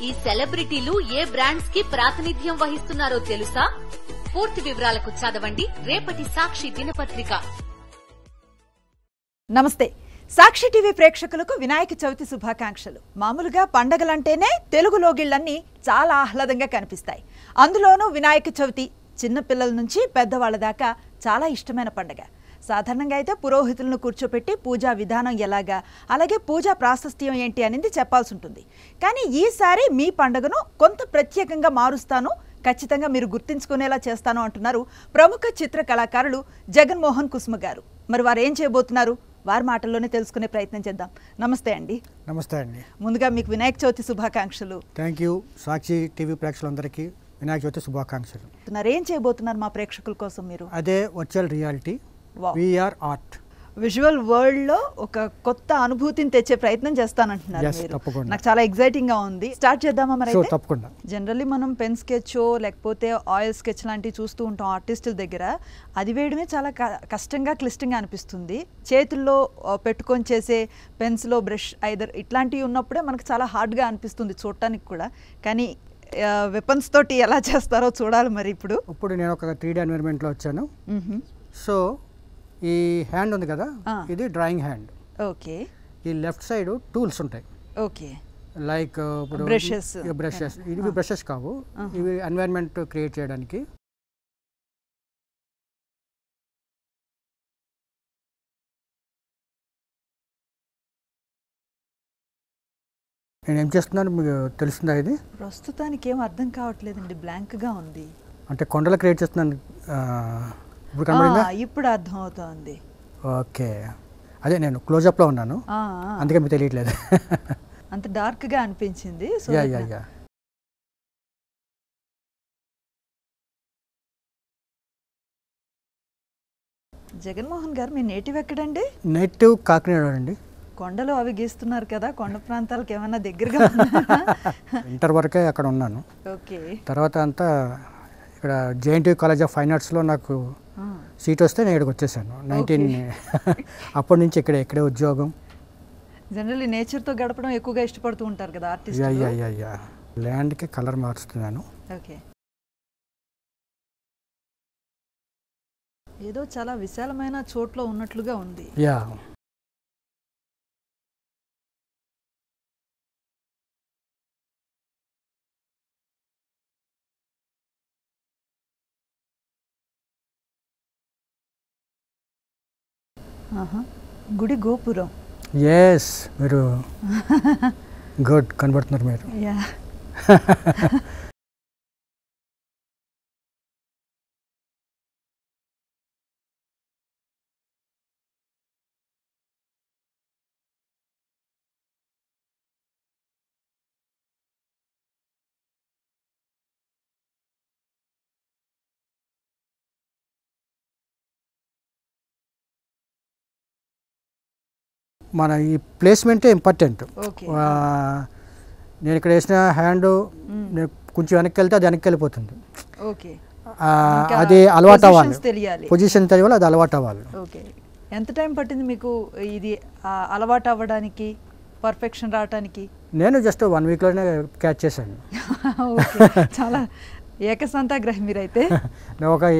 ఈ సెలబ్రిటీలు ఏ బ్రాండ్స్ కి ప్రాతినిధ్యం వహిస్తున్నారో తెలుసా? పూర్తి వివరాలకు చదవండి రేపటి సాక్షి దినపత్రిక. నమస్తే. సాక్షి టీవీ ప్రేక్షకులకు వినాయక చవితి శుభాకాంక్షలు. మామూలుగా పండగలంటేనే తెలుగు లోగిళ్లన్నీ చాలా ఆహ్లాదంగా కనిపిస్తాయి. అందులోనూ వినాయక చవితి చిన్నపిల్లల నుంచి పెద్దవాళ్ల దాకా చాలా ఇష్టమైన పండగ. సాధారణంగా అయితే పురోహితులను కూర్చోపెట్టి పూజా విధానం ఎలాగా, అలాగే పూజా ప్రాశస్త్యం ఏంటి అనేది చెప్పాల్సి ఉంటుంది. కానీ ఈసారి మీ పండుగను కొంత ప్రత్యేకంగా మారుస్తాను, ఖచ్చితంగా మీరు గుర్తించుకునేలా చేస్తాను అంటున్నారు ప్రముఖ చిత్ర కళాకారులు జగన్మోహన్ కుసుమ గారు. మరి వారు ఏం చేయబోతున్నారు? వారి మాటల్లోనే తెలుసుకునే ప్రయత్నం చేద్దాం. నమస్తే అండి. నమస్తే అండి. ముందుగా మీకు వినాయక చవితి శుభాకాంక్షలు. Thank you. సాక్షి టీవీ ప్రేక్షకులందరికీ వినాయక చవితి శుభాకాంక్షలు. ఏం చేయబోతున్నారు మా ప్రేక్షకుల కోసం మీరు? అదే virtual reality, VR art. Visual world లో ఒక కొత్త అనుభూతిని తెచ్చే ప్రయత్నం చేస్తానంటున్నారు. నాకు చాలా ఎక్సైటింగ్ గా ఉంది. స్టార్ట్ చేద్దామా మరి? తప్పకుండా. జనరల్లీ మనం పెన్ స్కెచ్ లేకపోతే ఆయిల్ స్కెచ్ లాంటివి చూస్తూ ఉంటాం ఆర్టిస్టుల దగ్గర. అది వేయడమే చాలా కష్టంగా క్లిష్టంగా అనిపిస్తుంది. చేతుల్లో పెట్టుకొని చేసే పెన్సిల్ బ్రష్ ఐదర్ ఇట్లాంటివి ఉన్నప్పుడే మనకు చాలా హార్డ్గా అనిపిస్తుంది చూడటానికి కూడా. కానీ వెపన్స్ తోటి ఎలా చేస్తారో చూడాలి మరి. ఇప్పుడు నేను ఒక 3D ఎన్వైరన్మెంట్లో వచ్చాను. సో ఈ హ్యాండ్ ఉంది కదా, ఇది డ్రాయింగ్ హ్యాండ్. ఓకే. ఈ లెఫ్ట్ సైడ్ టూల్స్ ఉంటాయి. ఓకే. లైక్ ఇప్పుడు బ్రషెస్. ఇవి బ్రషెస్ కావు, ఇవి ఎన్వైరన్మెంట్ క్రియేట్ చేయడానికి. నేను ఏం చేస్తున్నాను మీకు తెలుస్తుందా? ఇది ప్రస్తుతానికి ఏం అర్థం కావట్లేదండి, బ్లాంక్ గా ఉంది. అంటే కొండలు క్రియేట్ చేస్తున్నాను. ఇప్పుడు అర్థం అవుతోంది. ఓకే, అదే నేను క్లోజప్లో ఉన్నాను, అందుకే మీకు తెలియట్లేదు. అంత డార్క్ గా అనిపించింది. జగన్మోహన్ గారు, మీ నేటివ్ ఎక్కడండి? నేటివ్ కాకినాడ అండి. కొండలు అవి గీస్తున్నారు కదా, కొండ ప్రాంతాలకు ఏమన్నా దగ్గరగా? ఇంటర్ వరకే అక్కడ ఉన్నాను. ఓకే. తర్వాత అంతా ఇక్కడ జేఎన్టీయూ కాలేజ్ ఆఫ్ ఫైన్ ఆర్ట్స్లో నాకు సీట్ వస్తే నేను ఇక్కడికి వచ్చేసాను. 19 అప్పటి నుంచి ఇక్కడే ఉద్యోగం. జనరల్లీ నేచర్తో గడపడం ఎక్కువగా ఇష్టపడుతూ ఉంటారు కదా ఆర్టిస్ట్. ల్యాండ్కి కలర్ మార్చుతున్నాను. ఓకే. ఏదో చాలా విశాలమైన చోట్లో ఉన్నట్లుగా ఉంది. గుడి గోపురం. ఎస్, మీరు గుడ్ కనబడుతున్నారు మీరు. మన ఈ ప్లేస్మెంటే ఇంపార్టెంట్. నేను ఇక్కడ వేసిన హ్యాండ్ కొంచెం వెనక్కి వెళ్తే అది వెనక్కి వెళ్ళిపోతుంది. అది అలవాటు అవ్వాలి, పొజిషన్ తెలియాలి, అది అలవాటు అవ్వాలి. ఓకే. ఎంత టైం పట్టింది మీకు ఇది అలవాటు అవ్వడానికి, పర్ఫెక్షన్ రావడానికి? నేను జస్ట్ 1 వీక్లోనే క్యాచ్ చేశాను. చాలా ఏకసంతాగ్రహి మీరైతే.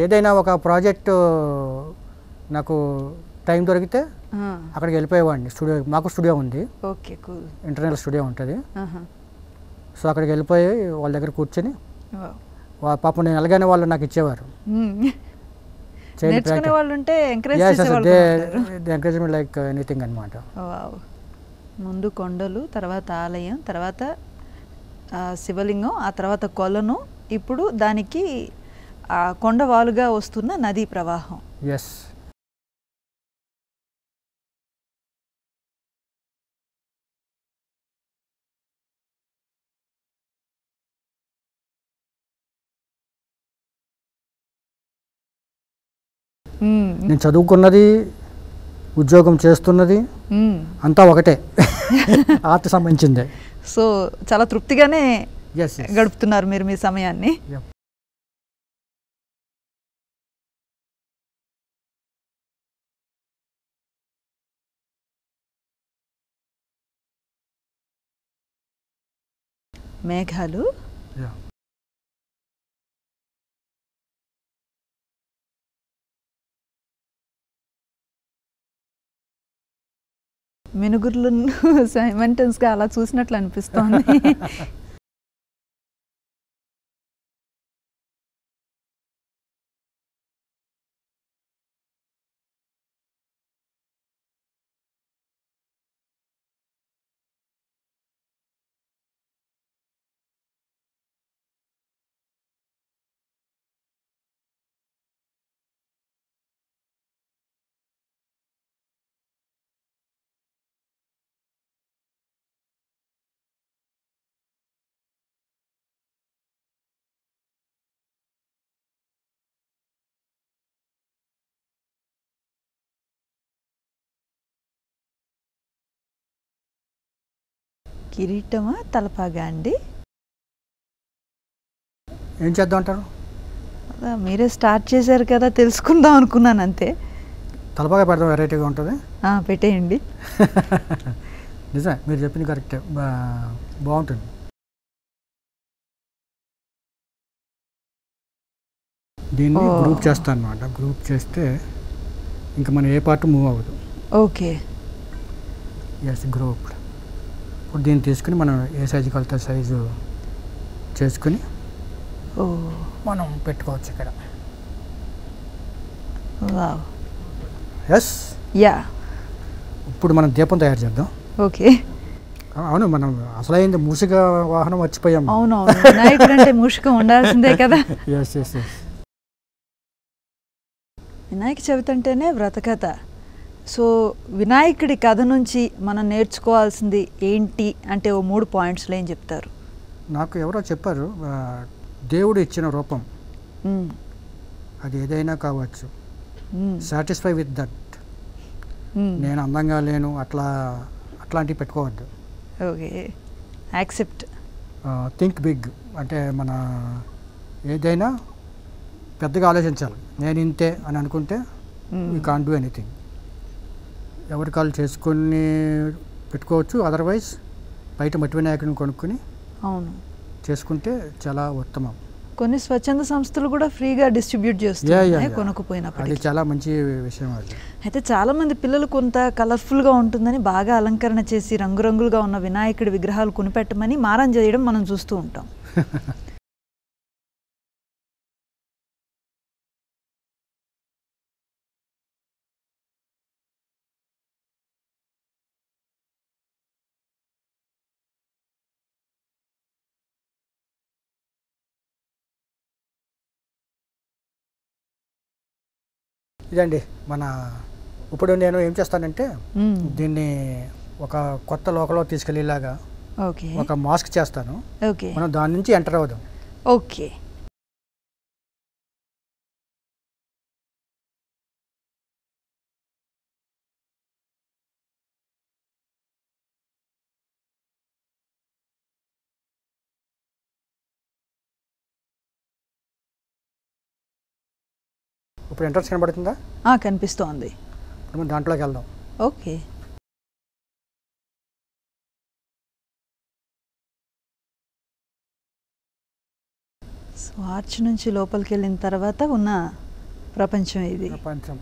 ఏదైనా ఒక ప్రాజెక్టు నాకు టైం దొరికితే అక్కడికి వెళ్ళిపోయేవాడిని. మాకు స్టూడియో ఉంది. Okay, cool. ఇంటర్నల్ స్టూడియో ఉంటుంది. సో అక్కడికి వెళ్ళిపోయి వాళ్ళ దగ్గర కూర్చొని పాపం నేను ఎలాగైనా వాళ్ళు నాకు ఇచ్చేవారు. ఎంకరేజ్మెంట్ లైక్ ఎనీథింగ్ అనమాట. ముందు కొండలు, తర్వాత ఆలయం, తర్వాత శివలింగం, ఆ తర్వాత కొలను, ఇప్పుడు దానికి కొండవాలుగా వస్తున్న నదీ ప్రవాహం. ఎస్. నేను చదువుకున్నది, ఉద్యోగం చేస్తున్నది అంతా ఒకటే, ఆర్ట్ సంబంధించిందే. సో చాలా తృప్తిగానే గడుపుతున్నారు మీరు మీ సమయాన్ని. మేఘాలు. యా మినుగుర్లు సైమంటన్స్గా అలా చూసినట్లు అనిపిస్తోంది. కిరీటమా తలపాగా అండి? ఏం చేద్దాం అంటారు? అదా మీరే స్టార్ట్ చేశారు కదా, తెలుసుకుందాం అనుకున్నాను అంతే. తలపాగా పెడదాం, వెరైటీగా ఉంటుంది. పెట్టేయండి. నిజమే, మీరు చెప్పింది కరెక్టే, బాగుంటుంది. దీన్ని గ్రూప్ చేస్తాను అనమాట. గ్రూప్ చేస్తే ఇంకా మనం ఏ పార్ట్ మూవ్ అవ్వదు. Okay, yes group. ఇప్పుడు దీన్ని తీసుకుని మనం ఏ సైజు కలితే సైజు చేసుకుని మనం పెట్టుకోవచ్చు ఇక్కడ. Yes, yeah. ఇప్పుడు మనం దీపం తయారు చేద్దాం. ఓకే. అవును, మనం అసలైంది మూషిక వాహనం మర్చిపోయాము. అవునవును, వినాయకుడు అంటే మూషికం ఉండాల్సిందే కదా. Yes yes yes. Vinayaka Chavithi అంటేనే వ్రతకథ. సో వినాయకుడి కథ నుంచి మనం నేర్చుకోవాల్సింది ఏంటి అంటే ఓ 3 పాయింట్స్లో ఏం చెప్తారు? నాకు ఎవరో చెప్పారు, దేవుడు ఇచ్చిన రూపం అది ఏదైనా కావచ్చు, సాటిస్ఫై విత్ దట్. నేను అందంగా లేను అట్లాంటివి పెట్టుకోవద్దు. Okay, accept. థింక్ బిగ్, అంటే మన ఏదైనా పెద్దగా ఆలోచించాలి. నేను ఇంతే అని అనుకుంటే యూ కాంట్ డూ ఎనీథింగ్. ఎవరి కాళ్ళు చేసుకొని పెట్టుకోవచ్చు, అదర్వైజ్ బయట మట్టి వినాయకుడిని కొనుక్కొని అవును చేసుకుంటే చాలా ఉత్తమం. కొన్ని స్వచ్ఛంద సంస్థలు కూడా ఫ్రీగా డిస్ట్రిబ్యూట్ చేస్తున్నాయి కొనుక్కుపోయినప్పటికీ. అది చాలా మంచి విషయం. అది అయితే చాలామంది పిల్లలు కొంత కలర్ఫుల్గా ఉంటుందని బాగా అలంకరణ చేసి రంగురంగులుగా ఉన్న వినాయకుడి విగ్రహాలు కొనిపెట్టమని మారం చేయడం మనం చూస్తూ ఉంటాం. ఇదండి మన. ఇప్పుడు నేను ఏం చేస్తానంటే దీన్ని ఒక కొత్త లోకంలో తీసుకెళ్ళేలాగా ఒక మాస్క్ చేస్తాను. మనం దాని నుంచి ఎంటర్ అవుదాం. ఓకే. ఇప్పుడు ఎంట్రన్స్ కనబడుతుందా? కనిపిస్తోంది. ఇప్పుడు మనం దాంట్లోకి వెళ్దాం. ఓకే. సో ఆర్చ్ నుంచి లోపలికి వెళ్ళిన తర్వాత ఉన్న ప్రపంచం ఇది. ప్రపంచం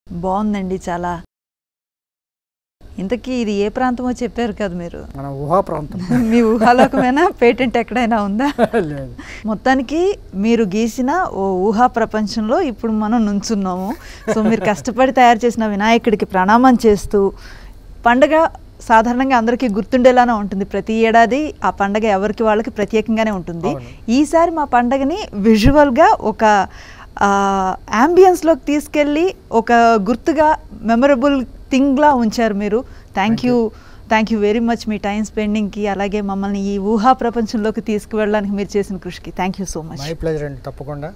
బాగుందండి చాలా. ఇంతకీ ఇది ఏ ప్రాంతమో చెప్పారు కదా మీరు? మన ఊహా ప్రాంతం. మీ ఊహాలోకమైనా పేటెంట్ ఎక్కడైనా ఉందా? మొత్తానికి మీరు గీసిన ఓ ఊహా ప్రపంచంలో ఇప్పుడు మనం నుంచున్నాము. సో మీరు కష్టపడి తయారు చేసిన వినాయకుడికి ప్రణామం చేస్తూ, పండగ సాధారణంగా అందరికీ గుర్తుండేలానే ఉంటుంది. ప్రతి ఏడాది ఆ పండగ ఎవరికి వాళ్ళకి ప్రత్యేకంగానే ఉంటుంది. ఈసారి మా పండగని విజువల్గా ఒక యాంబియన్స్లోకి తీసుకెళ్ళి ఒక గుర్తుగా మెమరబుల్ థింగ్లా ఉంచారు మీరు. థ్యాంక్ యూ వెరీ మచ్ మీ టైం స్పెండింగ్కి, అలాగే మమ్మల్ని ఈ ఊహా ప్రపంచంలోకి తీసుకువెళ్ళడానికి మీరు చేసిన కృషికి thank you so much. My pleasure అండి, తప్పకుండా.